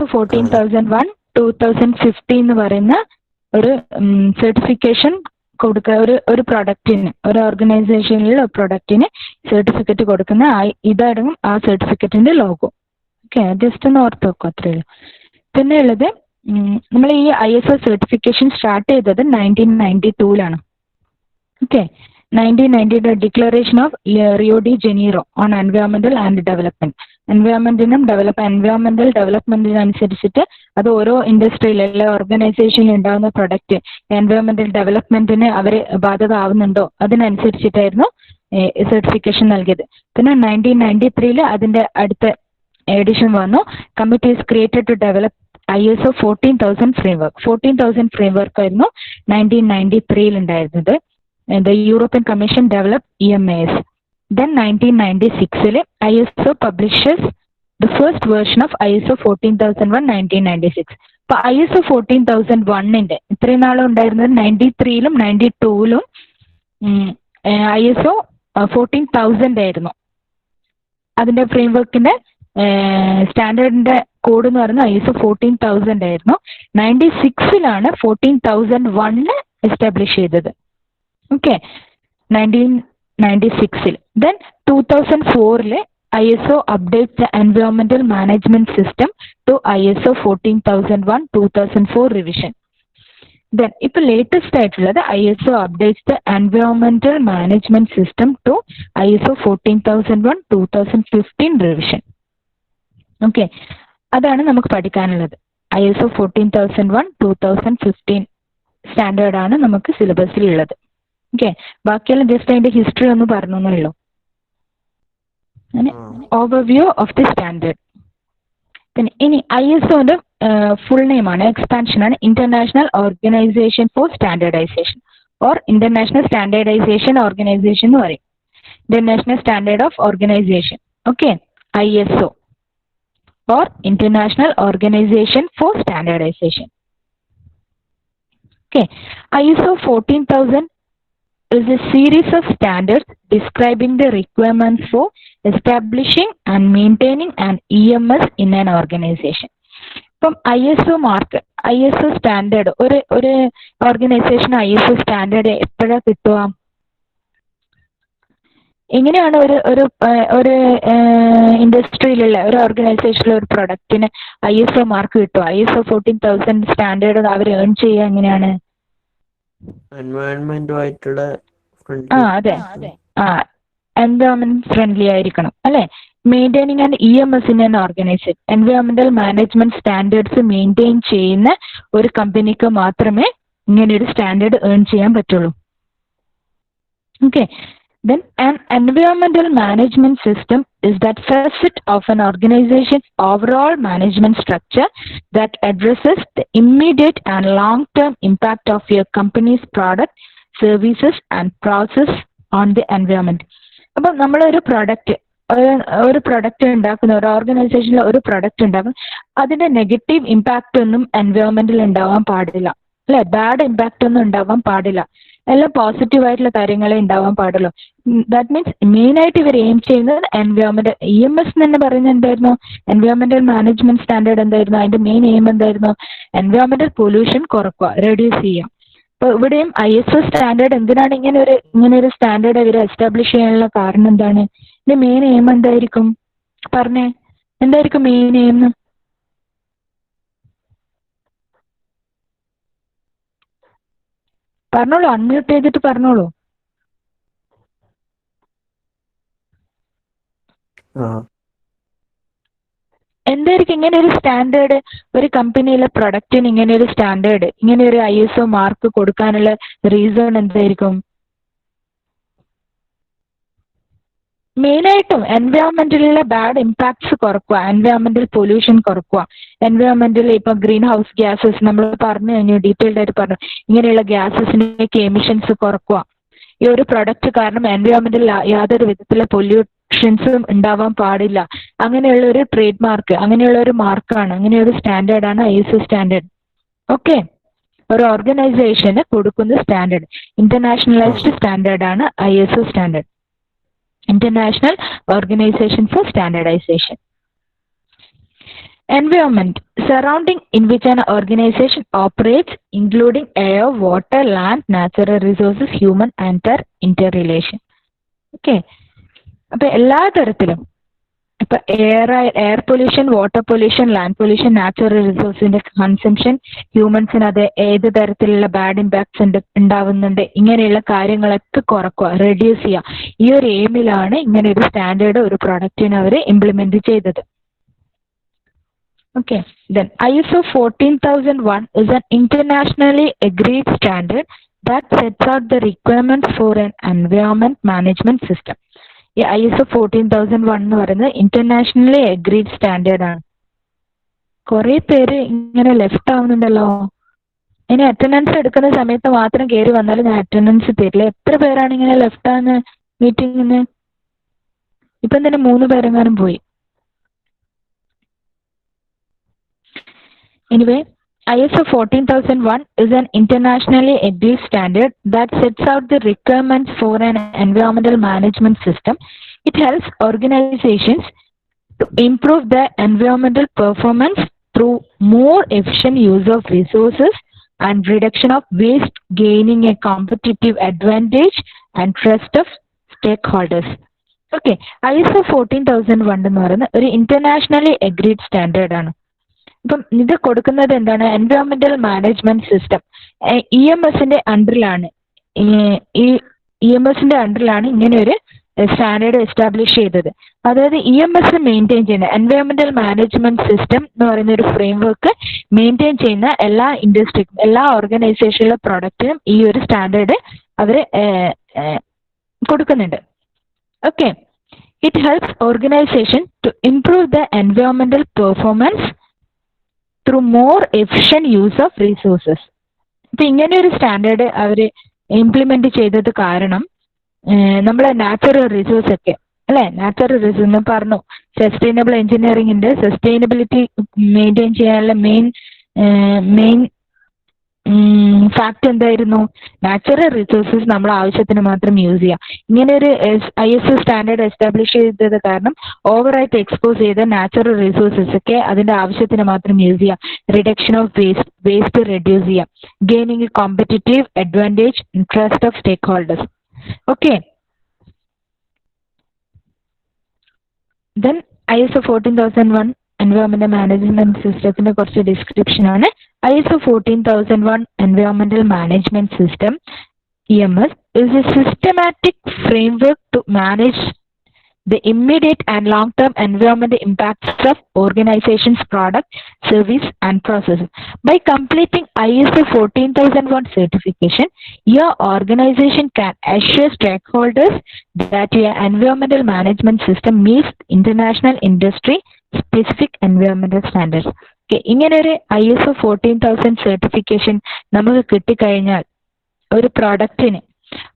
14001 2015 എന്ന് പറയുന്ന ഒരു സർട്ടിഫിക്കേഷൻ കൊടുക്കുക. ഒരു പ്രൊഡക്റ്റിന്, ഒരു ഓർഗനൈസേഷനിലുള്ള പ്രൊഡക്റ്റിന് സർട്ടിഫിക്കറ്റ് കൊടുക്കുന്ന ഇതടങ്ങും ആ സർട്ടിഫിക്കറ്റിന്റെ ലോഗോ. ഓക്കെ, ജസ്റ്റ് ഒന്ന് ഓർത്ത് വെക്കും, അത്രയേ ഉള്ളൂ. പിന്നെ ഉള്ളത്, നമ്മൾ ഈ ISO സർട്ടിഫിക്കേഷൻ സ്റ്റാർട്ട് ചെയ്തത് 1992 okay. 1990 declaration of Rio de Janeiro on എൻവയോൺമെന്റൽ ആൻഡ് ഡെവലപ്മെന്റ്. എൻവയോൺമെന്റൽ ഡെവലപ്മെന്റിനനുസരിച്ചിട്ട് അത് ഓരോ ഇൻഡസ്ട്രിയിൽ എല്ലാ ഓർഗനൈസേഷനിൽ ഉണ്ടാകുന്ന പ്രൊഡക്റ്റ് എൻവയോൺമെന്റൽ ഡെവലപ്മെന്റിന് അവർ ബാധകമാവുന്നുണ്ടോ അതിനനുസരിച്ചിട്ടായിരുന്നു സർട്ടിഫിക്കേഷൻ നൽകിയത്. പിന്നെ 1993 അതിന്റെ അടുത്ത എഡിഷൻ വന്നു. Committee is created to develop ISO 14000 framework. 14000 framework ആയിരുന്നു 1993 ഉണ്ടായിരുന്നത്. The European Commission developed EMAs. Then 1996 ISO publishes the first version of ISO 14001 1996. അപ്പോൾ ISO 14001 ഇത്രയും നാളും ഉണ്ടായിരുന്നത് 93 92 ISO 14000 ആയിരുന്നു. അതിന്റെ ഫ്രെയിംവർക്കിന്റെ സ്റ്റാൻഡേർഡിന്റെ കോഡ് എന്ന് പറയുന്നത് ISO 14000 ആയിരുന്നു. 96 14001 എസ്റ്റാബ്ലിഷ് ചെയ്തത്. Okay, 1996. Then 2004 ISO updates the environmental management system to ISO 14001 2004 revision. Then ഇപ്പോൾ ലേറ്റസ്റ്റ് ആയിട്ടുള്ളത് ISO updates the environmental management system to ISO 14001 2015 revision. Okay, അതാണ് നമുക്ക് പഠിക്കാനുള്ളത്. ISO 14001 2015 സ്റ്റാൻഡേർഡാണ് നമുക്ക് സിലബസിലുള്ളത്. ഓക്കെ, ബാക്കിയെല്ലാം ജസ്റ്റ് അതിന്റെ ഹിസ്റ്ററി ഒന്ന് പറഞ്ഞേ. Overview of the standard. പിന്നെ ഇനി ISOന്റെ ഫുൾ നെയിം ആണ്, എക്സ്പാൻഷൻ ആണ്, international organization for standardization or international standardization organization എന്ന് പറയും. International standard of organization. Okay, ISO or International Organization for Standardization. Okay, ISO 14000 is a series of standards describing the requirements for establishing and maintaining an EMS in an organization. From ISO mark, ISO standard, ഒരു organization ISO standard എപ്പോഴാണ് കിട്ടുക? എങ്ങനെയാണ് ഒരു ഇൻഡസ്ട്രിയിലുള്ള ഒരു ഓർഗനൈസേഷനിലെ ഒരു പ്രൊഡക്റ്റിന് ISO മാർക്ക് കിട്ടുക? ISO 14000 സ്റ്റാൻഡേർഡ് അവർ ഏൺ ചെയ്യുക എങ്ങനെയാണ്? എൻവയോൺമെന്റുമായിട്ടുള്ള അതെ, എൻവയോൺമെന്റ് ഫ്രണ്ട്ലി ആയിരിക്കണം അല്ലെ. Maintaining and EMS in an organization, എൻവയോൺമെന്റൽ മാനേജ്മെന്റ് സ്റ്റാൻഡേർഡ്സ് മെയിൻറ്റെയിൻ ചെയ്യുന്ന ഒരു കമ്പനിക്ക് മാത്രമേ ഇങ്ങനെ ഒരു സ്റ്റാൻഡേർഡ് ഏൺ ചെയ്യാൻ പറ്റുള്ളൂ. Okay, then an environmental management system is that facet of an organization's overall management structure that addresses the immediate and long-term impact of your company's product, services and process on the environment. അപ്പോൾ നമ്മളൊരു product ഉണ്ടാക്കുന്ന, ഒരു ഓർഗനൈസേഷനിൽ ഒരു product ഉണ്ടാക്കും, അതിന്റെ negative impact ഒന്നും എൻവയോൺമെന്റിൽ ഉണ്ടാവാൻ പാടില്ല അല്ലെ. ബാഡ് ഇമ്പാക്റ്റ് ഒന്നും ഉണ്ടാവാൻ പാടില്ല. എല്ലാം പോസിറ്റീവ് ആയിട്ടുള്ള കാര്യങ്ങളെ ഉണ്ടാവാൻ പാടുള്ളൂ. ദാറ്റ് മീൻസ് മെയിൻ ആയിട്ട് ഇവർ എയിം ചെയ്യുന്നത് എൻവയോൺമെന്റ്. EMS തന്നെ പറയുന്നത് എന്തായിരുന്നു? എൻവയോൺമെന്റൽ മാനേജ്മെന്റ് സ്റ്റാൻഡേർഡ് എന്തായിരുന്നു? അതിന്റെ മെയിൻ എയിം എന്തായിരുന്നു? എൻവയോൺമെന്റൽ പൊല്യൂഷൻ കുറക്കുക, റെഡ്യൂസ് ചെയ്യാം. അപ്പൊ ഇവിടെയും ISO സ്റ്റാൻഡേർഡ് എന്തിനാണ് ഇങ്ങനെ ഒരു സ്റ്റാൻഡേർഡ് ഇവർ എസ്റ്റാബ്ലിഷ് ചെയ്യാനുള്ള കാരണം എന്താണ്? ഇതിന്റെ മെയിൻ എയിം എന്തായിരിക്കും? പറഞ്ഞേ, എന്തായിരിക്കും മെയിൻ എയിം? പറഞ്ഞോളൂ, അൺമ്യൂട്ട് ചെയ്തിട്ട് പറഞ്ഞോളൂ. എന്തായിരിക്കും ഇങ്ങനെ ഒരു സ്റ്റാൻഡേർഡ്? ഒരു കമ്പനിയിലെ പ്രൊഡക്റ്റിന് ഇങ്ങനെ ഒരു സ്റ്റാൻഡേർഡ്, ഇങ്ങനെ ഒരു ISO മാർക്ക് കൊടുക്കാനുള്ള റീസൺ എന്തായിരിക്കും? മെയിനായിട്ടും എൻവയോൺമെന്റിലുള്ള ബാഡ് ഇമ്പാക്ട്സ് കുറക്കുക, എൻവയോൺമെന്റൽ പൊല്യൂഷൻ കുറക്കുക. എൻവയോൺമെന്റിൽ ഇപ്പൊ ഗ്രീൻ ഹൗസ് ഗ്യാസസ് നമ്മൾ പറഞ്ഞു കഴിഞ്ഞു, ഡീറ്റെയിൽഡ് ആയിട്ട് പറഞ്ഞു. ഇങ്ങനെയുള്ള ഗ്യാസസിന്റെ എമിഷൻസ് കുറക്കുക. ഈ ഒരു പ്രൊഡക്റ്റ് കാരണം എൻവയോൺമെന്റിൽ യാതൊരു വിധത്തിലുള്ള പൊല്യൂഷൻസും ഉണ്ടാവാൻ പാടില്ല. അങ്ങനെയുള്ള ഒരു ട്രേഡ് മാർക്ക്, അങ്ങനെയുള്ള ഒരു മാർക്കാണ്, അങ്ങനെയൊരു സ്റ്റാൻഡേർഡാണ് ISO സ്റ്റാൻഡേർഡ്. ഓക്കെ, ഒരു ഓർഗനൈസേഷന് കൊടുക്കുന്ന സ്റ്റാൻഡേർഡ്, ഇന്റർനാഷണലൈസ്ഡ് സ്റ്റാൻഡേർഡാണ് ISO standard, International Organization for Standardization. Environment, surrounding in which an organization operates, including air, water, land, natural resources, human and their interrelation. Okay. അപ്പൊ എല്ലാ തരത്തിലും ഇപ്പൊ air pollution, water pollution, land pollution, natural റിസോഴ്സിന്റെ consumption, ഹ്യൂമൻസിന് അത് ഏത് തരത്തിലുള്ള bad impacts ഉണ്ടാവുന്നുണ്ട്, ഇങ്ങനെയുള്ള കാര്യങ്ങളൊക്കെ കുറക്കുക, റെഡ്യൂസ് ചെയ്യുക. ഈ ഒരു എയിമിലാണ് ഇങ്ങനെ ഒരു സ്റ്റാൻഡേർഡ് ഒരു പ്രൊഡക്റ്റിന് അവർ ഇംപ്ലിമെന്റ് ചെയ്തത്. Okay, then ISO 14001 is an internationally agreed standard that sets out the requirements for an environment management system. ഈ ISO 14001 എന്ന് പറയുന്നത് ഇന്റർനാഷണലി അഗ്രീഡ് സ്റ്റാൻഡേർഡ് ആണ്. കുറെ പേര് ഇങ്ങനെ ലെഫ്റ്റ് ആവുന്നുണ്ടല്ലോ. ഇനി അറ്റൻഡൻസ് എടുക്കുന്ന സമയത്ത് മാത്രം കയറി വന്നാലും ഞാൻ അറ്റൻഡൻസ് തരില്ല. എത്ര പേരാണ് ഇങ്ങനെ ലെഫ്റ്റ് ആവുന്ന മീറ്റിംഗിന്? ഇപ്പം തന്നെ 3 പേരെങ്ങാനും പോയി. Anyway, ISO 14001 is an internationally agreed standard that sets out the requirements for an environmental management system. It helps organizations to improve their environmental performance through more efficient use of resources and reduction of waste, gaining a competitive advantage and trust of stakeholders. Okay, ISO 14001 എന്ന് പറയുന്നത് ഒരു internationally agreed standard ആണ്. ഇപ്പം ഇത് കൊടുക്കുന്നത് എന്താണ്? എൻവയോൺമെന്റൽ management system, EMSന്റെ അണ്ടറിലാണ്. ഈ EMSന്റെ അണ്ടറിലാണ് ഇങ്ങനെ ഒരു സ്റ്റാൻഡേർഡ് എസ്റ്റാബ്ലിഷ് ചെയ്തത്. അതായത് EMS മെയിൻറ്റെയിൻ ചെയ്യുന്ന എൻവയോൺമെന്റൽ മാനേജ്മെന്റ് സിസ്റ്റം എന്ന് പറയുന്ന ഒരു ഫ്രെയിംവർക്ക് മെയിൻറ്റെയിൻ ചെയ്യുന്ന എല്ലാ ഇൻഡസ്ട്രിക്കും, എല്ലാ ഓർഗനൈസേഷനിലെ പ്രൊഡക്റ്റിനും ഈ ഒരു സ്റ്റാൻഡേർഡ് അവർ കൊടുക്കുന്നുണ്ട്. Okay, it helps organization to improve the എൻവയോൺമെന്റൽ performance through more efficient use of resources. ഇപ്പൊ ഇങ്ങനെ ഒരു സ്റ്റാൻഡേർഡ് അവർ ഇംപ്ലിമെന്റ് ചെയ്തത് കാരണം നമ്മളെ നാച്ചുറൽ റിസോഴ്സ് ഒക്കെ അല്ലെ, നാച്ചുറൽ റിസോഴ്സ് എന്ന് പറഞ്ഞു, സസ്റ്റൈനബിൾ എഞ്ചിനീയറിംഗിന്റെ സസ്റ്റൈനബിലിറ്റി മെയിൻറ്റെയിൻ ചെയ്യാനുള്ള മെയിൻ ഫാക്ട് എന്തായിരുന്നു? നാച്ചുറൽ റിസോഴ്സസ് നമ്മൾ ആവശ്യത്തിന് മാത്രം യൂസ് ചെയ്യാം. ഇങ്ങനെ ഒരു ISO സ്റ്റാൻഡേർഡ് എസ്റ്റാബ്ലിഷ് ചെയ്തത് കാരണം ഓവറായിട്ട് എക്സ്പോസ് ചെയ്ത നാച്ചുറൽ റിസോഴ്സസ് ഒക്കെ അതിന്റെ ആവശ്യത്തിന് മാത്രം യൂസ് ചെയ്യാം. റിഡക്ഷൻ ഓഫ് വേസ്റ്റ് റെഡ്യൂസ് ചെയ്യാം. Gaining a competitive advantage, trust of stakeholders. Okay, then ISO 14001 എൻവയോൺമെന്റൽ മാനേജ്മെന്റ് സിസ്റ്റത്തിന്റെ കുറച്ച് ഡിസ്ക്രിപ്ഷൻ ആണ്. ISO 14001 Environmental Management System, EMS, is a systematic framework to manage the immediate and long-term environmental impacts of organizations' product, service, and processes. By completing ISO 14001 certification, your organization can assure stakeholders that your environmental management system meets international industry-specific environmental standards. ഇങ്ങനെ ഒരു ISO 14000 certification നമുക്ക് കിട്ടിക്കഴിഞ്ഞാൽ ഒരു പ്രോഡക്റ്റിന്,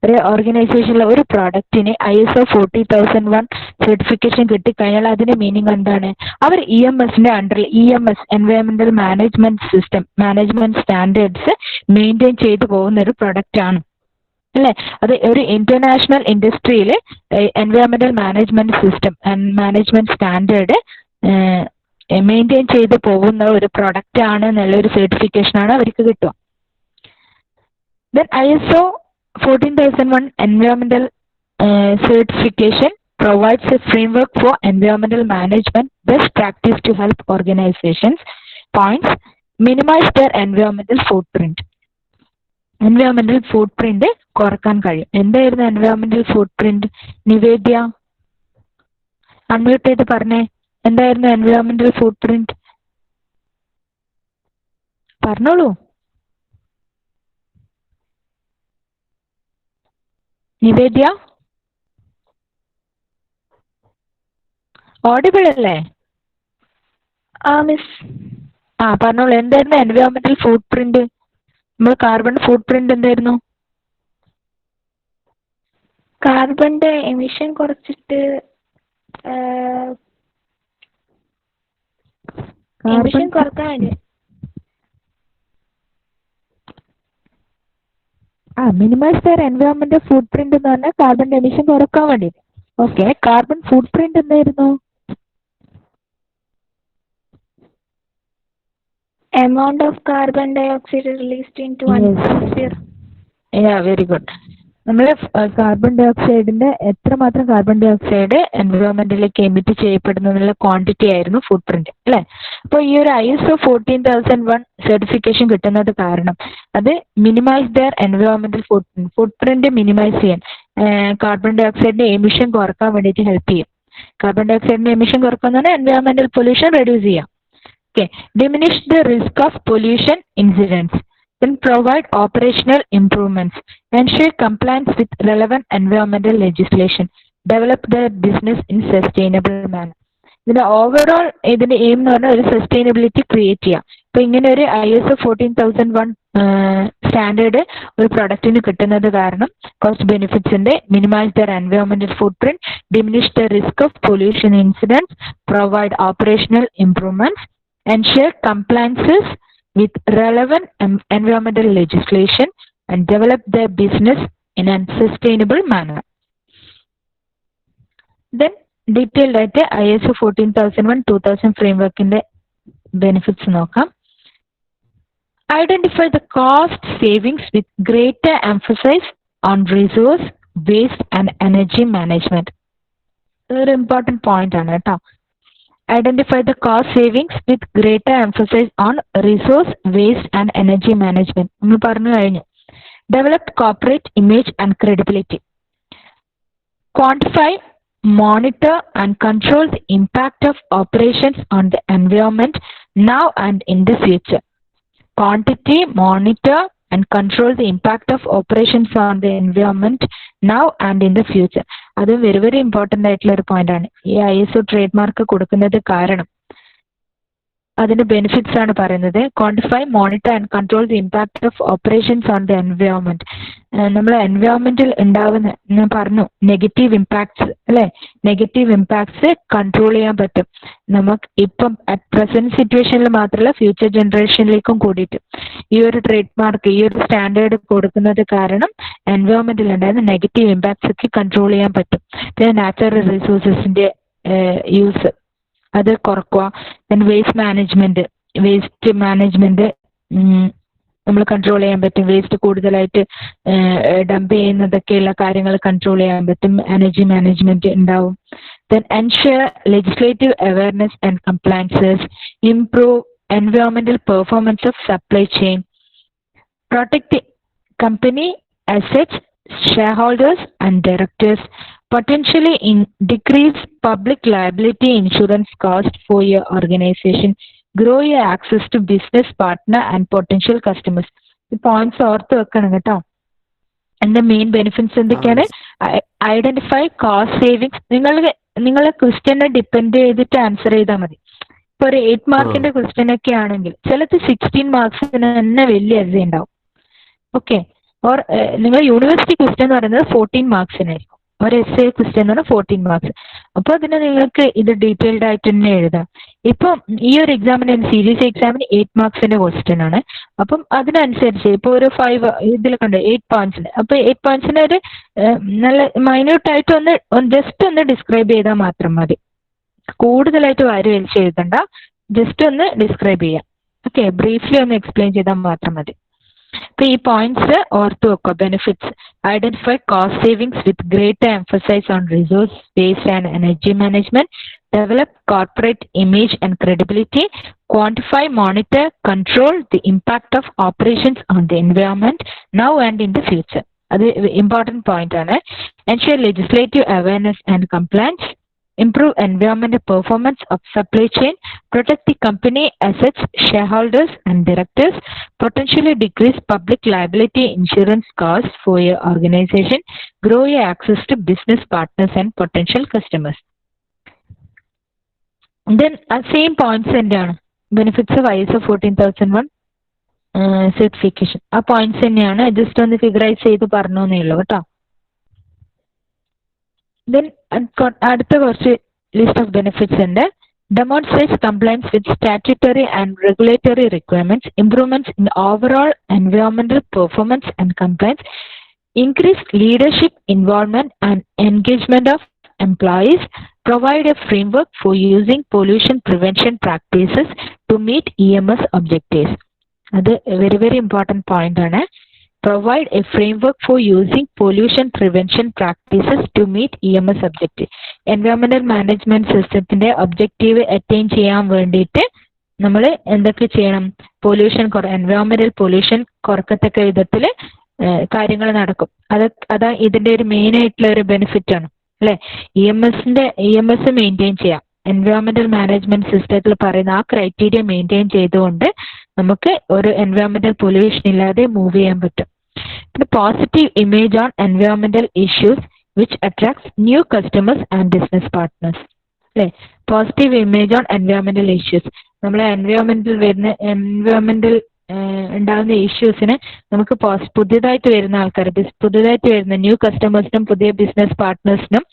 ഒരു ഓർഗനൈസേഷനിലെ ഒരു പ്രോഡക്റ്റിന് ISO 40001 certification കിട്ടിക്കഴിഞ്ഞാൽ അതിന്റെ മീനിങ് എന്താണ്? അവർ EMSന്റെ അണ്ടറിൽ, EMS എൻവയോൺമെന്റൽ management system, management standards maintain ചെയ്തു പോകുന്ന ഒരു പ്രൊഡക്റ്റ് ആണ് അല്ലെ. അത് ഒരു ഇന്റർനാഷണൽ ഇൻഡസ്ട്രിയിൽ എൻവയോൺമെന്റൽ management system and management standard maintain ചെയ്ത് പോകുന്ന ഒരു പ്രൊഡക്റ്റ് ആണ് എന്നുള്ള ഒരു സർട്ടിഫിക്കേഷൻ ആണ് അവർക്ക് കിട്ടുക. Then ISO 14001 environmental certification provides a framework for environmental management best practice to help organizations points minimize their environmental footprint. Environmental footprint കുറക്കാൻ കഴിയും. എന്തായിരുന്നു environmental footprint? നിവേദ്യ അൺമ്യൂട്ട് ചെയ്ത് പറഞ്ഞേ, എന്തായിരുന്നു എൻവയോൺമെന്റൽ ഫുട് പ്രിന്റ്? പറഞ്ഞോളൂ. നിവേദ്യ ഓഡിബിൾ അല്ലേ? മിസ്. പറഞ്ഞോളൂ, എന്തായിരുന്നു എൻവയോൺമെന്റൽ ഫുട് പ്രിന്റ്? നമ്മൾ കാർബൺ ഫുട് പ്രിന്റ് എന്തായിരുന്നു? കാർബണിന്റെ എമിഷൻ കുറച്ചിട്ട് എമിഷൻ കുറക്കാൻ വേണ്ടി മിനിമൈസ് ദർ എൻവയോൺമെന്റൽ ഫുട് പ്രിന്റ് എന്ന് പറഞ്ഞാൽ കാർബൺ എമിഷൻ കുറക്കാൻ വേണ്ടി. ഓക്കെ, കാർബൺ ഫുട് പ്രിന്റ് എന്തായിരുന്നു? amount of carbon dioxide released into atmosphere. Yeah, very good. നമ്മൾ കാർബൺ ഡൈ ഓക്സൈഡിന്റെ എത്രമാത്രം കാർബൺ ഡൈ ഓക്സൈഡ് എൻവയോൺമെന്റിലേക്ക് എമിറ്റ് ചെയ്യപ്പെടുന്നു എന്നുള്ള ക്വാണ്ടിറ്റി ആയിരുന്നു ഫുട് പ്രിന്റ് അല്ലെ. അപ്പോൾ ഈ ഒരു ISO 14001 സർട്ടിഫിക്കേഷൻ കിട്ടുന്നത് കാരണം അത് മിനിമൈസ് ദർ എൻവയോൺമെന്റൽ ഫുട് പ്രിന്റ് മിനിമൈസ് ചെയ്യാൻ കാർബൺ ഡൈ ഓക്സൈഡിന്റെ എമിഷൻ കുറക്കാൻ വേണ്ടിയിട്ട് ഹെൽപ്പ് ചെയ്യും. കാർബൺ ഡൈ ഓക്സൈഡിന്റെ എമിഷൻ കുറക്കുന്ന എൻവയോൺമെന്റൽ പൊല്യൂഷൻ റെഡ്യൂസ് ചെയ്യാം. Okay, diminish the risk of pollution incidents, then provide operational improvements, ensure compliance with relevant environmental legislation, develop the business in sustainable manner. ഇതിന്റെ ഓവറോൾ ഇതിന്റെ എയിം എന്ന് പറഞ്ഞാൽ ഒരു സസ്റ്റൈനബിലിറ്റി ക്രിയേറ്റ് ചെയ്യാം. അപ്പൊ ഇങ്ങനെ ഒരു ISO 14001 സ്റ്റാൻഡേർഡ് ഒരു പ്രൊഡക്റ്റിന് കിട്ടുന്നത് കാരണം കുറച്ച് ബെനിഫിറ്റ്സ് ഉണ്ട്. മിനിമൈസ് ദർ എൻവയോൺമെന്റൽ footprint, diminish the risk of pollution incidents, provide operational improvements, ensure compliances with relevant environmental legislation, and develop their business in a sustainable manner. Then detailed ആയിട്ട് ISO 14001-2000 framework ന്റെ benefits നോക്കാം. Identify the cost savings with greater emphasis on resource, waste and energy management. ഒരു important point ആണ് കേട്ടോ. Identify the cost savings with greater emphasis on resource, waste and energy management. നമ്മൾ പറഞ്ഞു കഴിഞ്ഞു. Develop corporate image and credibility. Quantify, monitor and control the impact of operations on the environment now and in the future. Quantity, monitor and control the impact of operations on the environment now and in the future. അത് very very important ആയിട്ടുള്ള ഒരു point ആണ്. ഈ ISO trade mark കൊടുക്കുന്നത് കാരണം അതിന്റെ benefits ആണ് പറയുന്നത്. Quantify, monitor and control the impact of operations on the environment. നമ്മളെ എൻവയോൺമെന്റിൽ ഉണ്ടാവുന്ന ഞാൻ പറഞ്ഞു നെഗറ്റീവ് ഇമ്പാക്ട്സ് അല്ലെ, നെഗറ്റീവ് ഇമ്പാക്ട്സ് കൺട്രോൾ ചെയ്യാൻ പറ്റും നമുക്ക് ഇപ്പം അറ്റ് പ്രസന്റ് സിറ്റുവേഷനിൽ മാത്രമല്ല ഫ്യൂച്ചർ ജനറേഷനിലേക്കും കൂടിയിട്ട്. ഈ ഒരു ട്രേഡ് മാർക്ക് ഈ ഒരു സ്റ്റാൻഡേർഡ് കൊടുക്കുന്നത് കാരണം എൻവയോൺമെന്റിൽ ഉണ്ടായിരുന്ന നെഗറ്റീവ് ഇമ്പാക്ട്സ് ഒക്കെ കൺട്രോൾ ചെയ്യാൻ പറ്റും. പിന്നെ നാച്ചുറൽ റിസോഴ്സസിന്റെ യൂസ് അത് കുറക്കുക. ദെൻ വേസ്റ്റ് മാനേജ്മെന്റ് നമ്മൾ കൺട്രോൾ ചെയ്യാൻ പറ്റും. വേസ്റ്റ് കൂടുതലായിട്ട് ഡംപ് ചെയ്യുന്നതൊക്കെയുള്ള കാര്യങ്ങൾ കൺട്രോൾ ചെയ്യാൻ പറ്റും. എനർജി മാനേജ്മെന്റ് ഉണ്ടാവും. Then ensure legislative awareness and compliances, improve environmental performance of supply chain, protect the company assets, shareholders and directors, potentially decrease public liability insurance cost for your organization, grow your access to business partner and potential customers. The points ഓർത്ത് വെക്കണം കേട്ടോ. And the main benefits എന്തൊക്കെയാണ്? Identify cost savings. നിങ്ങളെ ക്വസ്റ്റ്യനെ depend ചെയ്തിട്ട് answer ചെയ്താൽ മതി. ഇപ്പൊ ഒരു 8 മാർക്കിന്റെ ക്വസ്റ്റ്യൻ ഒക്കെ ആണെങ്കിൽ ചിലത് 16 മാർക്സിന് തന്നെ വലിയ എസ് ഉണ്ടാവും. ഓക്കെ, ഓർ നിങ്ങൾ യൂണിവേഴ്സിറ്റി ക്വസ്റ്റ്യൻ എന്ന് പറയുന്നത് 14 മാർക്സിനായിരിക്കും. ഒരു essay ക്വസ്റ്റ്യൻ എന്ന് പറഞ്ഞാൽ 14 മാർക്സ്. അപ്പൊ അതിന് നിങ്ങൾക്ക് ഇത് ഡീറ്റെയിൽഡ് ആയിട്ട് തന്നെ എഴുതാം. ഇപ്പം ഈ ഒരു എക്സാമിന് സീരീസ് എക്സാമിന് 8 മാർക്സിന്റെ ക്വസ്റ്റ്യൻ ആണ്. അപ്പം അതിനനുസരിച്ച് ഇപ്പൊ ഒരു 5 ഇതിൽ കണ്ട് 8 പോയിന്റ്സിന്, അപ്പൊ 8 പോയിന്റ്സിന് ഒരു നല്ല മൈന്യൂട്ടായിട്ട് ജസ്റ്റ് ഒന്ന് ഡിസ്ക്രൈബ് ചെയ്താൽ മാത്രം മതി. കൂടുതലായിട്ട് വാരി വലിച്ച് എഴുതണ്ട, ജസ്റ്റ് ഒന്ന് ഡിസ്ക്രൈബ് ചെയ്യാം. ഓക്കെ, ബ്രീഫ്ലി ഒന്ന് എക്സ്പ്ലെയിൻ ചെയ്താൽ മാത്രം മതി. അപ്പൊ ഈ പോയിന്റ്സ് ഓർത്തു വെക്കുക. Benefits: identify cost savings with greater emphasise on resource, waste and energy management, develop corporate image and credibility, quantify, monitor, control the impact of operations on the environment now and in the future. അത് important point ആണ്. Ensure legislative awareness and compliance, improve environmental performance of supply chain, protect the company assets, shareholders and directors, potentially decrease public liability insurance costs for your organization, grow your access to business partners and potential customers. Then same points എന്താണ് benefits of ISO 14001 certification. ആ points തന്നെയാണ്, just ഒന്ന് ഫിഗറൈസ് ചെയ്ത് പറഞ്ഞേ ഉള്ളൂ കേട്ടോ. Then അടുത്ത കുറച്ച് ലിസ്റ്റ് ഓഫ് ബെനിഫിറ്റ്സ് ഉണ്ട്. Demonstrates compliance with statutory and regulatory requirements, improvements in overall environmental performance and compliance, increased leadership involvement and engagement of employees, Provide a framework for using pollution prevention practices to meet EMS objectives. അത് very very important point ആണ്. Provide a framework for using pollution prevention practices to meet EMS objective. Environmental management systemത്തിന്റെ objective attain ചെയ്യാൻ വേണ്ടിയിട്ട് നമ്മൾ എന്തൊക്കെ ചെയ്യണം? Pollution എൻവയോൺമെന്റൽ pollution കുറക്കത്തക്ക വിധത്തിൽ കാര്യങ്ങൾ നടക്കും. അതാ ഇതിന്റെ ഒരു മെയിൻ ആയിട്ടുള്ള ഒരു ബെനിഫിറ്റ് ആണ് അല്ലെ. EMS മെയിൻറ്റെയിൻ ചെയ്യാം. എൻവയോൺമെന്റൽ മാനേജ്മെന്റ് സിസ്റ്റത്തിൽ പറയുന്ന ആ ക്രൈറ്റീരിയ മെയിൻറ്റെയിൻ ചെയ്തുകൊണ്ട് നമുക്ക് ഒരു എൻവയോൺമെന്റൽ പൊല്യൂഷൻ ഇല്ലാതെ മൂവ് ചെയ്യാൻ പറ്റും. പിന്നെ പോസിറ്റീവ് ഇമേജ് ഓൺ എൻവയോൺമെന്റൽ issues which attracts new customers and business partners അല്ലെ. പോസിറ്റീവ് ഇമേജ് ഓൺ എൻവയോൺമെന്റൽ ഇഷ്യൂസ്, നമ്മളെ എൻവയോൺമെന്റൽ ഉണ്ടാകുന്ന ഇഷ്യൂസിന് നമുക്ക് പുതിയതായിട്ട് വരുന്ന ആൾക്കാർ, പുതിയതായിട്ട് വരുന്ന ന്യൂ കസ്റ്റമേഴ്സിനും പുതിയ ബിസിനസ് പാർട്ട്നേഴ്സിനും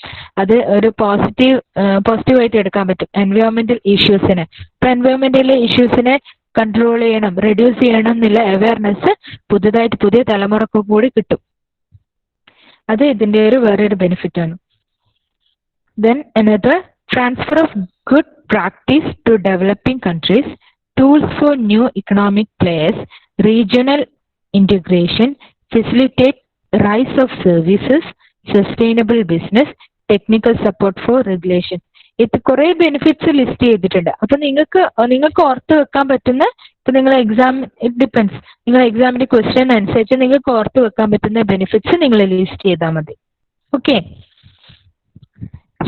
അത് ഒരു പോസിറ്റീവായിട്ട് എടുക്കാൻ പറ്റും എൻവയോൺമെന്റൽ ഇഷ്യൂസിന്. ഇപ്പൊ എൻവയോൺമെന്റൽ ഇഷ്യൂസിനെ കൺട്രോൾ ചെയ്യണം, റെഡ്യൂസ് ചെയ്യണം എന്നുള്ള അവയർനെസ് പുതിയ തലമുറക്ക് കൂടി കിട്ടും. അത് ഇതിന്റെ വേറൊരു ബെനിഫിറ്റ് ആണ്. Then another transfer of good practice to developing countries, tools for new economic players, regional integration, facilitate rise of services, sustainable business, technical support for regulation. ഇത് കുറെ ബെനിഫിറ്റ്സ് ലിസ്റ്റ് ചെയ്തിട്ടുണ്ട്. അപ്പൊ നിങ്ങൾക്ക് ഓർത്ത് വെക്കാൻ പറ്റുന്ന, ഇപ്പൊ നിങ്ങൾ എക്സാം ഇറ്റ് ഡിപ്പെൻസ്, നിങ്ങൾ എക്സാമിന്റെ ക്വസ്റ്റ്യൻ അനുസരിച്ച് നിങ്ങൾക്ക് ഓർത്ത് വെക്കാൻ പറ്റുന്ന ബെനിഫിറ്റ്സ് നിങ്ങൾ ലിസ്റ്റ് ചെയ്താൽ മതി. ഓക്കെ.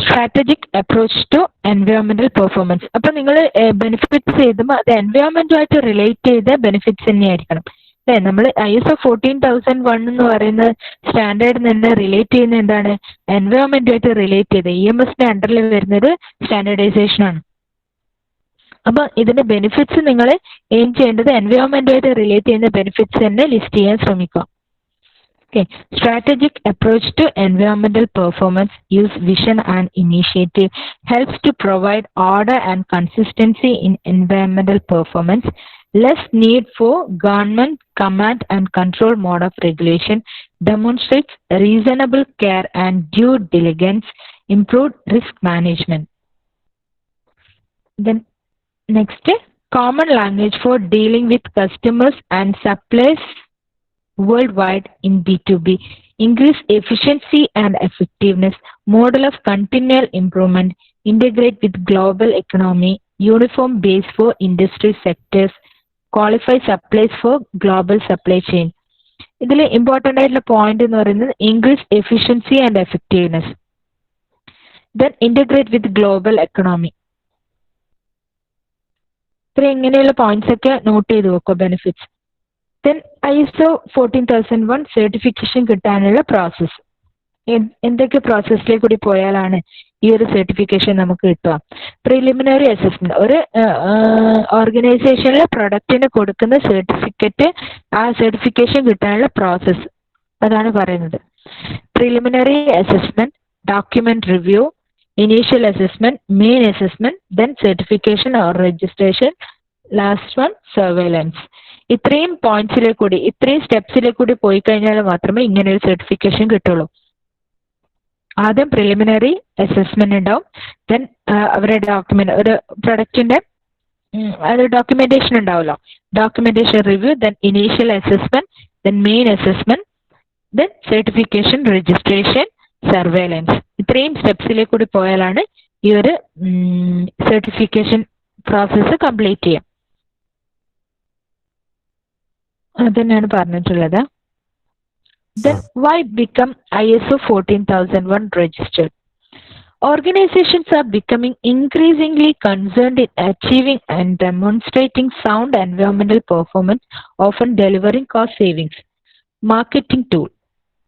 സ്ട്രാറ്റജിക് അപ്രോച്ച് ടു എൻവയോൺമെന്റൽ പെർഫോമൻസ്. അപ്പൊ നിങ്ങൾ ബെനിഫിറ്റ്സ് എഴുതുമ്പോൾ അത് എൻവയോൺമെന്റുമായിട്ട് റിലേറ്റ് ചെയ്ത ബെനിഫിറ്റ്സ് തന്നെയായിരിക്കണം അല്ലെ. നമ്മൾ ISO 14001 എന്ന് പറയുന്ന സ്റ്റാൻഡേർഡ് തന്നെ റിലേറ്റ് ചെയ്യുന്ന എന്താണ്? എൻവയോൺമെന്റുമായിട്ട് റിലേറ്റ് ചെയ്ത് EMSന്റെ അണ്ടറിൽ വരുന്നത് സ്റ്റാൻഡേർഡൈസേഷൻ ആണ്. അപ്പൊ ഇതിന്റെ ബെനിഫിറ്റ്സ് നിങ്ങൾ എയിം ചെയ്യേണ്ടത് എൻവയോൺമെന്റുമായിട്ട് റിലേറ്റ് ചെയ്യുന്ന ബെനിഫിറ്റ്സ് തന്നെ ലിസ്റ്റ് ചെയ്യാൻ ശ്രമിക്കുക. Okay. Strategic approach to environmental performance, use vision and initiative, helps to provide order and consistency in environmental performance, less need for government command and control mode of regulation, demonstrates reasonable care and due diligence, improved risk management. Then next, common language for dealing with customers and suppliers worldwide in B2B, increase efficiency and effectiveness, model of continual improvement, integrate with global economy, uniform base for industry sectors, qualify supplies for global supply chain. ഇതിൽ important ആയിട്ടുള്ള point എന്ന് പറയുന്നത് increase efficiency and effectiveness. Then integrate with global economy. ഇത്ര ഇങ്ങനെയുള്ള points ഒക്കെ not ചെയ്ത് വെക്കുക benefits. Then ISO 14001 certification കിട്ടാനുള്ള പ്രോസസ്സ്. എന്തൊക്കെ പ്രോസസ്സിലേക്ക് കൂടി പോയാലാണ് ഈ ഒരു സർട്ടിഫിക്കേഷൻ നമുക്ക് കിട്ടുക? പ്രിലിമിനറി അസസ്മെന്റ്, ഒരു ഓർഗനൈസേഷനിലെ പ്രൊഡക്റ്റിന് കൊടുക്കുന്ന സർട്ടിഫിക്കറ്റ്, ആ സർട്ടിഫിക്കേഷൻ കിട്ടാനുള്ള പ്രോസസ്സ് അതാണ് പറയുന്നത്. Preliminary assessment, document review, initial assessment, main assessment, then certification or registration, last one surveillance. ഇത്രയും പോയിന്റ്സിലേക്ക് കൂടി, ഇത്രയും സ്റ്റെപ്സിലേക്ക് കൂടി പോയി കഴിഞ്ഞാൽ മാത്രമേ ഇങ്ങനെ ഒരു സർട്ടിഫിക്കേഷൻ കിട്ടുള്ളൂ. ആദ്യം പ്രിലിമിനറി അസസ്മെന്റ് ഉണ്ടാവും, ദെൻ അവരുടെ ഡോക്യുമെന്റ്, ഒരു പ്രൊഡക്റ്റിന്റെ അത് ഡോക്യുമെന്റേഷൻ ഉണ്ടാവുമല്ലോ, documentation review, then initial assessment, then main assessment, then certification, registration, surveillance. ഇത്രയും സ്റ്റെപ്സിലേക്ക് കൂടി പോയാലാണ് ഈ ഒരു സർട്ടിഫിക്കേഷൻ പ്രോസസ്സ് കംപ്ലീറ്റ് ചെയ്യാം. അതന്നെയാണ് പറഞ്ഞിട്ടുള്ളത്. Then why become ISO 14001 registered? Organizations are becoming increasingly concerned in achieving and demonstrating sound environmental performance, often delivering cost savings. Marketing tool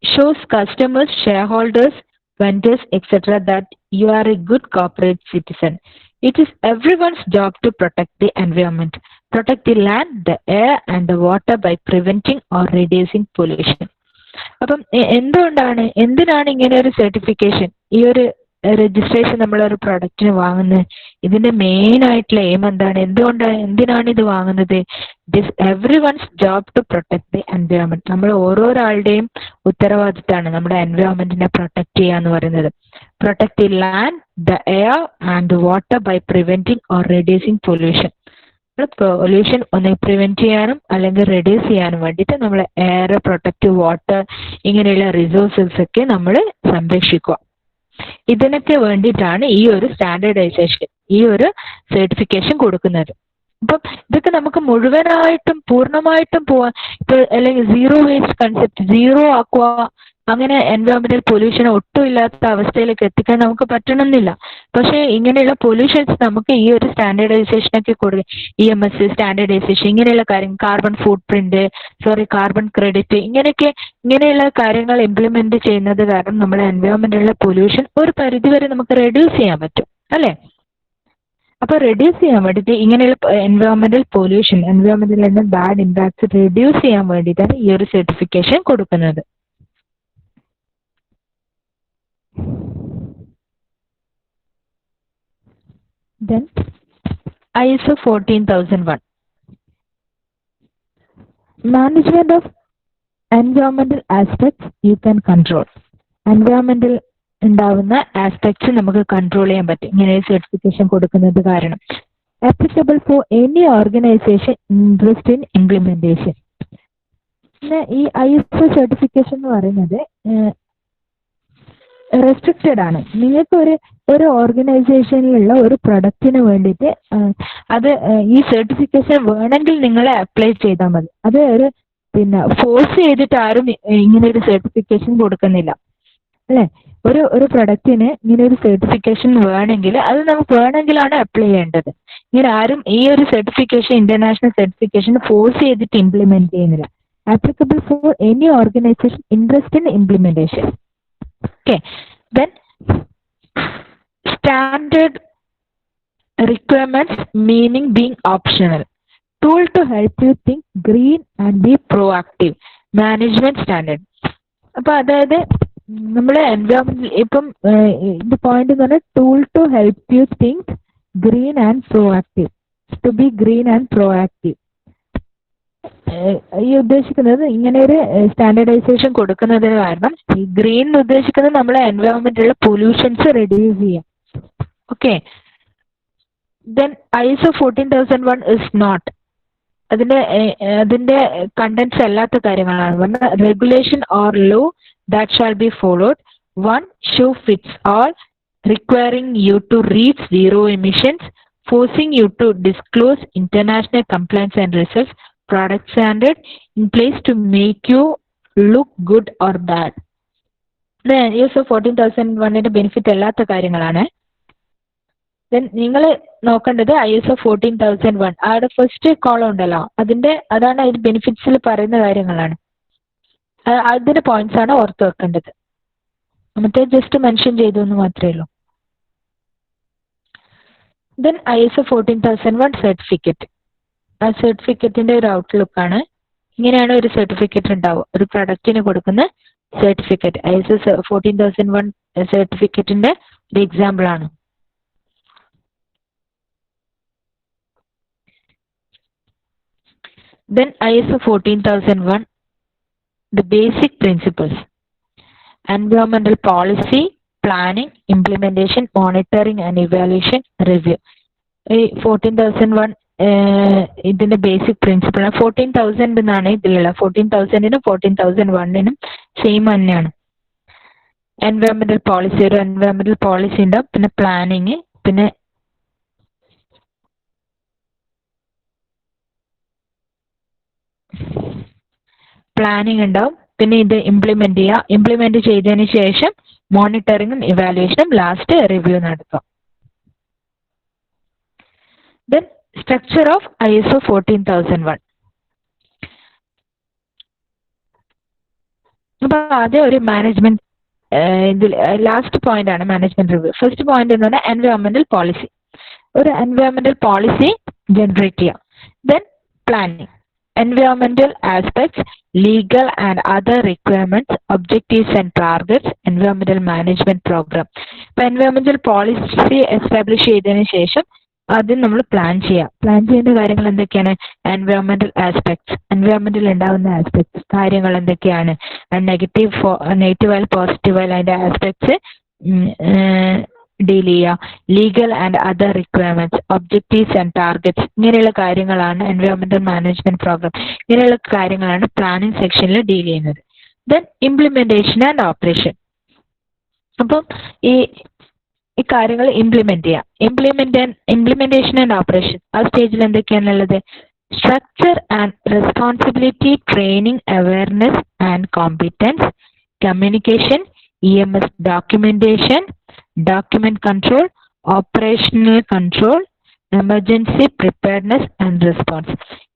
shows customers, shareholders, vendors, etc. that you are a good corporate citizen. It is everyone's job to protect the environment, protect the land, the air and the water by preventing or reducing pollution. അപ്പം എന്തിനാണ് ഇങ്ങനെ ഒരു certification, ഈ ഒരു registration നമ്മളൊരു പ്രൊഡക്റ്റിന് വാങ്ങുന്നത്? ഇതിന്റെ main ആയിട്ടുള്ള എയിം എന്താണ്? എന്തിനാണ് ഇത് വാങ്ങുന്നത്? It is every one's job to protect the environment. നമ്മൾ ഓരോരാളുടെയും ഉത്തരവാദിത്തമാണ് നമ്മുടെ എൻവയോൺമെന്റിനെ പ്രൊട്ടക്ട് ചെയ്യുക എന്ന് പറയുന്നത്. protect the land, the air and the water by preventing or reducing pollution. Pollution ഒന്ന് പ്രിവെന്റ് ചെയ്യാനും അല്ലെങ്കിൽ റെഡ്യൂസ് ചെയ്യാനും വേണ്ടിയിട്ട് നമ്മൾ എയർ, പ്രൊട്ടക്റ്റ് വാട്ടർ, ഇങ്ങനെയുള്ള റിസോഴ്സസ് ഒക്കെ നമ്മൾ സംരക്ഷിക്കുക. ഇതിനൊക്കെ വേണ്ടിയിട്ടാണ് ഈ ഒരു സ്റ്റാൻഡേർഡൈസേഷൻ, ഈ ഒരു സർട്ടിഫിക്കേഷൻ കൊടുക്കുന്നത്. അപ്പം ഇതൊക്കെ നമുക്ക് മുഴുവനായിട്ടും പൂർണ്ണമായിട്ടും പോവാൻ ഇപ്പൊ അല്ലെങ്കിൽ സീറോ വേസ്റ്റ് കൺസെപ്റ്റ്, സീറോ ആക്കുക, അങ്ങനെ എൻവയോൺമെന്റൽ പൊല്യൂഷൻ ഒട്ടും ഇല്ലാത്ത അവസ്ഥയിലേക്ക് എത്തിക്കാൻ നമുക്ക് പറ്റണമെന്നില്ല. പക്ഷേ ഇങ്ങനെയുള്ള പൊല്യൂഷൻസ് നമുക്ക് ഈ ഒരു സ്റ്റാൻഡേർഡൈസേഷനൊക്കെ കൊടുക്കുക, EMS സ്റ്റാൻഡേർഡൈസേഷൻ, ഇങ്ങനെയുള്ള കാര്യങ്ങൾ, കാർബൺ ക്രെഡിറ്റ്, ഇങ്ങനെയുള്ള കാര്യങ്ങൾ ഇംപ്ലിമെന്റ് ചെയ്യുന്നത് കാരണം നമ്മുടെ എൻവയോൺമെന്റിലുള്ള പൊല്യൂഷൻ ഒരു പരിധിവരെ നമുക്ക് റെഡ്യൂസ് ചെയ്യാൻ പറ്റും, അല്ലേ? അപ്പൊ റെഡ്യൂസ് ചെയ്യാൻ വേണ്ടിയിട്ട് ഇങ്ങനെയുള്ള എൻവയോൺമെന്റൽ പൊല്യൂഷൻ, എൻവയോൺമെന്റിൽ ബാഡ് ഇമ്പാക്ട്സ് റെഡ്യൂസ് ചെയ്യാൻ വേണ്ടിയിട്ടാണ് ഈ ഒരു സർട്ടിഫിക്കേഷൻ കൊടുക്കുന്നത്. Then ISO 14001, management of environmental aspects you can control. Environmental ഉണ്ടാവുന്ന ആസ്പെക്ട്സ് നമുക്ക് കൺട്രോൾ ചെയ്യാൻ പറ്റും ഇങ്ങനെ സർട്ടിഫിക്കേഷൻ കൊടുക്കുന്നത് കാരണം. Applicable for any organisation interest in implementation. പിന്നെ ഈ ISO സർട്ടിഫിക്കേഷൻ എന്ന് പറയുന്നത് റെസ്ട്രിക്റ്റഡ് ആണ്. നിങ്ങൾക്ക് ഒരു ഓർഗനൈസേഷനിലുള്ള ഒരു പ്രൊഡക്റ്റിന് വേണ്ടിയിട്ട് അത് ഈ സർട്ടിഫിക്കേഷൻ വേണമെങ്കിൽ നിങ്ങൾ അപ്ലൈ ചെയ്താൽ മതി. അത് ഫോഴ്സ് ചെയ്തിട്ട് ആരും ഇങ്ങനെ ഒരു സർട്ടിഫിക്കേഷൻ കൊടുക്കുന്നില്ല, അല്ലേ? ഒരു പ്രൊഡക്റ്റിന് ഇങ്ങനെ ഒരു സർട്ടിഫിക്കേഷൻ വേണമെങ്കിൽ അത് നമുക്ക് വേണമെങ്കിലാണ് അപ്ലൈ ചെയ്യേണ്ടത്. ഇങ്ങനെ ആരും ഈ ഒരു സർട്ടിഫിക്കേഷൻ, ഇന്റർനാഷണൽ സർട്ടിഫിക്കേഷൻ ഫോഴ്സ് ചെയ്തിട്ട് ഇംപ്ലിമെന്റ് ചെയ്യുന്നില്ല. Applicable for any organisation interest in implementation. Okay, then standard requirements, meaning being optional. Tool to help you think green and be proactive. Management standard. അപ്പൊ അതായത് നമ്മളെ എൻവയോൺമെന്റ് ഇപ്പം ഇത് point എന്ന് പറഞ്ഞാൽ tool to help you think green and proactive. To be green and proactive ഈ ഉദ്ദേശിക്കുന്നത് ഇങ്ങനെ ഒരു സ്റ്റാൻഡേർഡൈസേഷൻ കൊടുക്കുന്നതിന് കാരണം ഈ ഗ്രീൻ എന്ന് ഉദ്ദേശിക്കുന്നത് നമ്മളെ എൻവയോൺമെന്റിലുള്ള പൊല്യൂഷൻസ് റെഡ്യൂസ് ചെയ്യാം. Okay, then ISO 14001 is not, അതിന്റെ കണ്ടന്റ്സ് അല്ലാത്ത കാര്യങ്ങളാണ്. Regulation or law that shall be followed. One shoe fits all, requiring you to reach zero emissions, forcing you to disclose international compliance and results, product standard in place to make you look good or bad. The ISO 14001 benefit അല്ലാത്ത കാര്യങ്ങളാണ്. Then നിങ്ങൾ നോക്കേണ്ടത് ISO 14001 അവിടെ first column ഉണ്ടല്ലോ, അതാണ് അതിന്റെ ബെനിഫിറ്റ്സിൽ പറയുന്ന കാര്യങ്ങളാണ്. അതിന്റെ പോയിന്റ്സ് ആണ് ഓർത്ത് വെക്കേണ്ടത്. മറ്റേ ജസ്റ്റ് മെൻഷൻ ചെയ്തു എന്ന് മാത്രമേ ഉള്ളൂ. Then ISO 14001 certificate. ആ സർട്ടിഫിക്കറ്റിന്റെ ഒരു ഔട്ട്ലുക്ക് ആണ്. ഇങ്ങനെയാണ് ഒരു സർട്ടിഫിക്കറ്റ് ഉണ്ടാവുക, ഒരു പ്രൊഡക്റ്റിന് കൊടുക്കുന്ന സർട്ടിഫിക്കറ്റ്. ISO 14001 സർട്ടിഫിക്കറ്റിന്റെ ഒരു എക്സാമ്പിൾ ആണ്. Then ISO 14001, the basic principles: environmental policy, planning, implementation, monitoring and evaluation, review. 14001 ഇതിന്റെ ബേസിക് പ്രിൻസിപ്പിൾ 14,000 എന്നാണ് ഇതിലുള്ള. 14,000നും 14,001നും സെയിം തന്നെയാണ്. എൻവയോൺമെന്റൽ പോളിസി, ഒരു എൻവയോൺമെന്റൽ പോളിസി ഉണ്ടാവും. പിന്നെ പ്ലാനിങ്, പിന്നെ പ്ലാനിങ് ഉണ്ടാവും. പിന്നെ ഇത് ഇംപ്ലിമെന്റ് ചെയ്തതിന് ശേഷം മോണിറ്ററിങ്ങും ഇവാലുവേഷനും, ലാസ്റ്റ് റിവ്യൂ നടത്തും. Then structure of ISO 14001. അപ്പൊ ആദ്യം ഒരു മാനേജ്മെന്റ്, ഇതിൽ ലാസ്റ്റ് പോയിന്റ് ആണ് മാനേജ്മെന്റ് റിവ്യൂ. ഫസ്റ്റ് പോയിന്റ് എന്ന് പറഞ്ഞാൽ എൻവയോൺമെന്റൽ പോളിസി. ഒരു എൻവയോൺമെന്റൽ പോളിസി ജനറേറ്റ് ചെയ്യാം. Then planning, environmental aspects, legal and other requirements, objectives and targets, environmental management program. ഇപ്പൊ environmental policy establish ചെയ്തതിനു ശേഷം ആദ്യം നമ്മൾ പ്ലാൻ ചെയ്യുന്ന കാര്യങ്ങൾ എന്തൊക്കെയാണ്? environmental aspects, environmental ഉണ്ടാവുന്ന ആസ്പെക്ട്സ് കാര്യങ്ങൾ എന്തൊക്കെയാണ്? നെഗറ്റീവ് ആയാലും പോസിറ്റീവ് ആയാലും അതിന്റെ ആസ്പെക്ട്സ് ഡീൽ ചെയ്യുക. Legal and other requirements, objectives and targets, ഇങ്ങനെയുള്ള കാര്യങ്ങളാണ് എൻവയോൺമെന്റൽ മാനേജ്മെന്റ് പ്രോഗ്രാം. ഇങ്ങനെയുള്ള കാര്യങ്ങളാണ് പ്ലാനിംഗ് സെക്ഷനിൽ ഡീൽ ചെയ്യുന്നത്. Then implementation and operation. അപ്പം ഈ കാര്യങ്ങൾ ഇംപ്ലിമെന്റ് ചെയ്യാം. ഇംപ്ലിമെന്റേഷൻ ആൻഡ് ഓപ്പറേഷൻ ആ സ്റ്റേജിൽ എന്തൊക്കെയാണുള്ളത്? Structure and responsibility, training, awareness and competence, communication, EMS documentation, document control, operational control, emergency preparedness and response.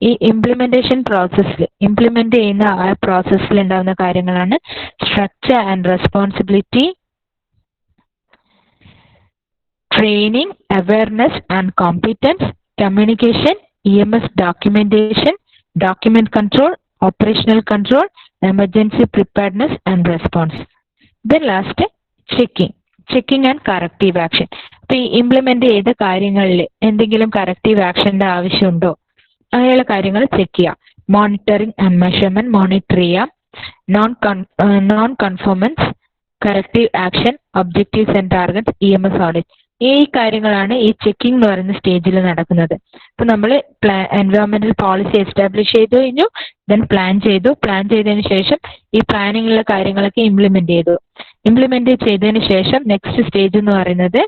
ഈ ഇംപ്ലിമെന്റേഷൻ പ്രോസസ്സിൽ ഇംപ്ലിമെന്റ് ചെയ്യുന്ന ആ പ്രോസസ്സിൽ ഉണ്ടാകുന്ന കാര്യങ്ങളാണ് structure and responsibility, training, awareness and competence, communication, EMS documentation, document control, operational control, emergency preparedness and response. Then last, checking and corrective action. അപ്പോൾ ഈ implement ചെയ്ത കാര്യങ്ങളിൽ എന്തെങ്കിലും കറക്റ്റീവ് ആക്ഷന്റെ ആവശ്യമുണ്ടോ, അങ്ങനെയുള്ള കാര്യങ്ങൾ ചെക്ക് ചെയ്യാം. മോണിറ്ററിംഗ് ആൻഡ് മെഷർമെന്റ് മോണിറ്റർ ചെയ്യാം. Non conformance, corrective action, objectives and targets, EMS audit. ഈ കാര്യങ്ങളാണ് ഈ ചെക്കിംഗ് എന്ന് പറയുന്ന സ്റ്റേജിൽ നടക്കുന്നത്. ഇപ്പൊ നമ്മൾ എൻവയോൺമെന്റൽ പോളിസി എസ്റ്റാബ്ലിഷ് ചെയ്തു കഴിഞ്ഞു, ദെൻ പ്ലാൻ ചെയ്തതിന് ശേഷം ഈ പ്ലാനിങ്ങിലുള്ള കാര്യങ്ങളൊക്കെ ഇംപ്ലിമെന്റ് ചെയ്തതിന് ശേഷം നെക്സ്റ്റ് സ്റ്റേജ് എന്ന് പറയുന്നത്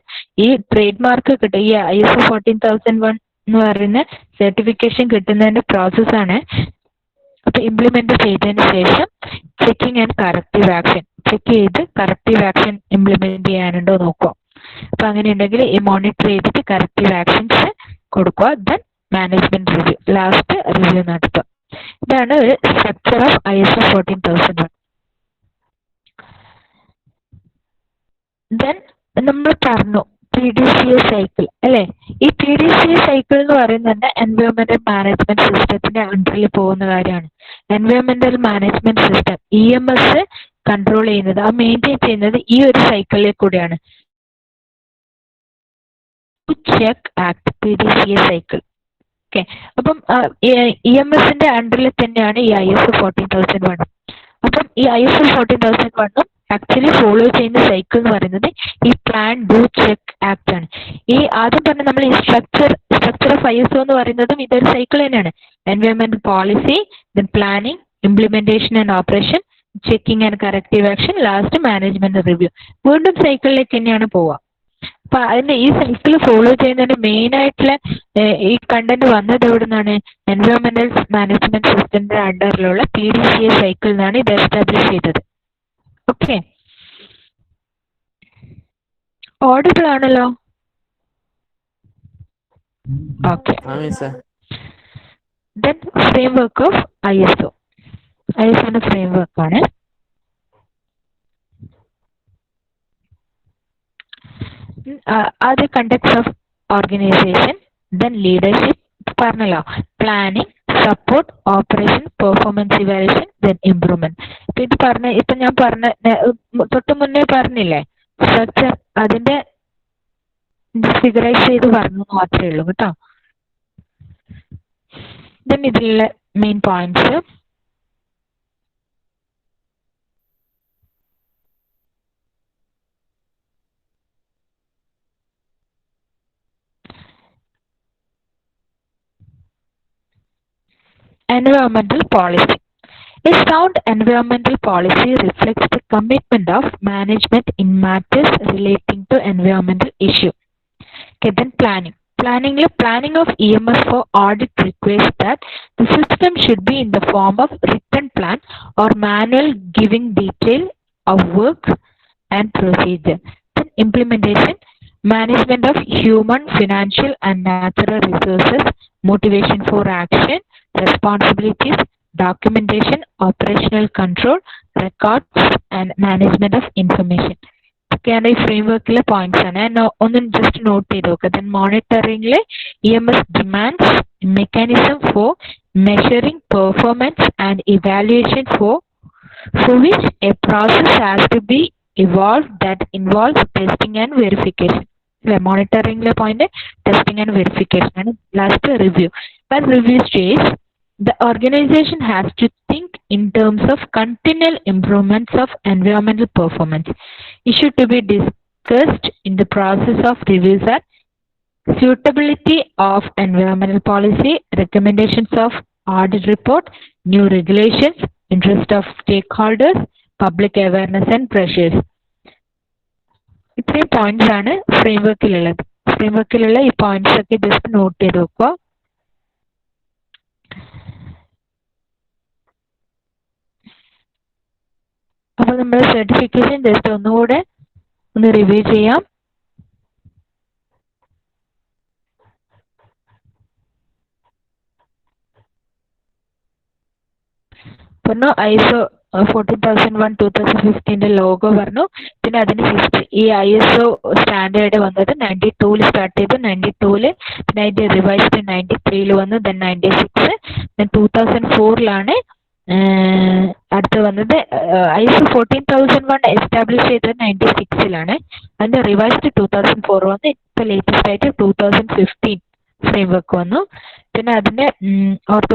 ഈ ട്രേഡ് മാർക്ക് കിട്ടുക, ഈ ISO 14001 എന്ന് പറയുന്ന സർട്ടിഫിക്കേഷൻ കിട്ടുന്നതിന്റെ പ്രോസസ്സാണ്. അപ്പൊ ഇംപ്ലിമെന്റ് ചെയ്തതിന് ശേഷം checking and corrective action, check ചെയ്ത് കറക്റ്റീവ് ആക്ഷൻ ഇംപ്ലിമെന്റ് ചെയ്യാനുണ്ടോ നോക്കുക. അപ്പൊ അങ്ങനെ ഉണ്ടെങ്കിൽ ഈ മോണിറ്റർ ചെയ്തിട്ട് കറക്റ്റീവ് ആക്ഷൻസ് കൊടുക്കുക. Then management review, last review നടത്തുക. ഇതാണ് ഒരു സ്ട്രക്ചർ ഓഫ് ISO 14001. ദെൻ നമ്മൾ പറഞ്ഞു PDCA സൈക്കിൾ അല്ലെ. ഈ PDCA സൈക്കിൾ എന്ന് പറയുന്നത് എൻവയോൺമെന്റൽ മാനേജ്മെന്റ് സിസ്റ്റത്തിന്റെ അണ്ടറിൽ പോകുന്ന കാര്യമാണ്. എൻവയോൺമെന്റൽ മാനേജ്മെന്റ് സിസ്റ്റം EMS കൺട്രോൾ ചെയ്യുന്നത്, മെയിൻറ്റെയിൻ ചെയ്യുന്നത് ഈ ഒരു സൈക്കിളിൽ കൂടെയാണ്. Check act, PDCA cycle. Okay, അപ്പം EMSന്റെ അണ്ടറിൽ തന്നെയാണ് ഈ ISO 14001. അപ്പം ഈ ISO 14001 ആക്ച്വലി ഫോളോ ചെയ്യുന്ന സൈക്കിൾ എന്ന് പറയുന്നത് ഈ പ്ലാൻ, ഡു, ചെക്ക്, ആക്ട് ആണ്. ഈ ആദ്യം പറഞ്ഞ നമ്മൾ ഈ സ്ട്രക്ചർ ഓഫ് ISO എന്ന് പറയുന്നതും ഇതൊരു സൈക്കിൾ തന്നെയാണ്. എൻവയോൺമെന്റൽ policy, then planning, implementation and operation, checking and corrective action, last management review. വീണ്ടും സൈക്കിളിലേക്ക് തന്നെയാണ് പോവുക. അപ്പൊ അതിന്റെ ഈ സൈക്കിൾ ഫോളോ ചെയ്യുന്നതിന്റെ മെയിൻ ആയിട്ടുള്ള ഈ കണ്ടന്റ് വന്നത് എവിടെ നിന്നാണ്? എൻവയോൺമെന്റൽ മാനേജ്മെന്റ് സിസ്റ്റത്തിന്റെ അണ്ടറിലുള്ള PDCA സൈക്കിൾ നിന്നാണ് ഇത് എസ്റ്റാബ്ലിഷ് ചെയ്തത്. ഓക്കെ, ഓഡിബിൾ ആണല്ലോ? Okay. Then framework of ISO. ISOന്റെ ഫ്രെയിംവർക്ക് ആണ്. ആദ്യ context of organisation, then leadership പറഞ്ഞല്ലോ, planning, support, operation, performance evaluation, then improvement. ഇപ്പൊ ഞാൻ പറഞ്ഞ തൊട്ട് മുന്നേ പറഞ്ഞില്ലേ സ്ട്രക്ചർ, അതിന്റെ ഫിഗറൈസ് ചെയ്ത് പറഞ്ഞു മാത്രമേ ഉള്ളൂ കേട്ടോ. ദെൻ ഇതിലുള്ള main points. Environmental policy. A sound environmental policy reflects the commitment of management in matters relating to environmental issue. Okay, then planning. Planning of EMS for audit requires that the system should be in the form of written plan or manual giving detail of work and procedure. Then implementation. Management of human, financial and natural resources, motivation for action, responsibilities, documentation, operational control, records and management of information. ഒക്കെയാണ് ഈ ഫ്രെയിംവർക്കിലെ points ആണ്. ഒന്ന് just note ചെയ്ത് നോക്കുക. Then മോണിറ്ററിംഗിലെ EMS demands, mechanism for measuring performance and evaluation for which a process has to be evolved that involves testing and verification. മോണിറ്ററിംഗിലെ point testing and verification ആണ്. Last review. But review stage, the organization has to think in terms of continual improvements of environmental performance. Issue to be discussed in the process of reviews are suitability of environmental policy, recommendations of audit report, new regulations, interest of stakeholders, public awareness and pressures. ഇത്രയും points ആണ് ഫ്രെയിംവർക്കിലുള്ളത്. ഫ്രെയിംവർക്കിലുള്ള ഈ points ഒക്കെ just note ചെയ്ത് വെക്കുക. അപ്പോൾ നമ്മുടെ certification just ഒന്നുകൂടെ ഒന്ന് റിവ്യൂ ചെയ്യാം. പറഞ്ഞു ISO 14001 2015 ലോഗോ പറഞ്ഞു. പിന്നെ അതിന് ഹിസ്റ്ററി, ഈ ISO സ്റ്റാൻഡേർഡ് വന്നത് 92 സ്റ്റാർട്ട് ചെയ്തു, 92 പിന്നെ അതിന്റെ റിവൈസ്ഡ് 93 വന്നു, ദെൻ 96, ദെൻ 2004 അടുത്ത് വന്നത്. ISO 14001 എസ്റ്റാബ്ലിഷ് ചെയ്തത് 96 അതിന്റെ റിവൈസ്ഡ് 2004 വന്നു. ഇപ്പൊ ലേറ്റസ്റ്റ് ആയിട്ട് 2015 ഫ്രെയിംവർക്ക് വന്നു. പിന്നെ അതിന്റെ ഓർത്തോ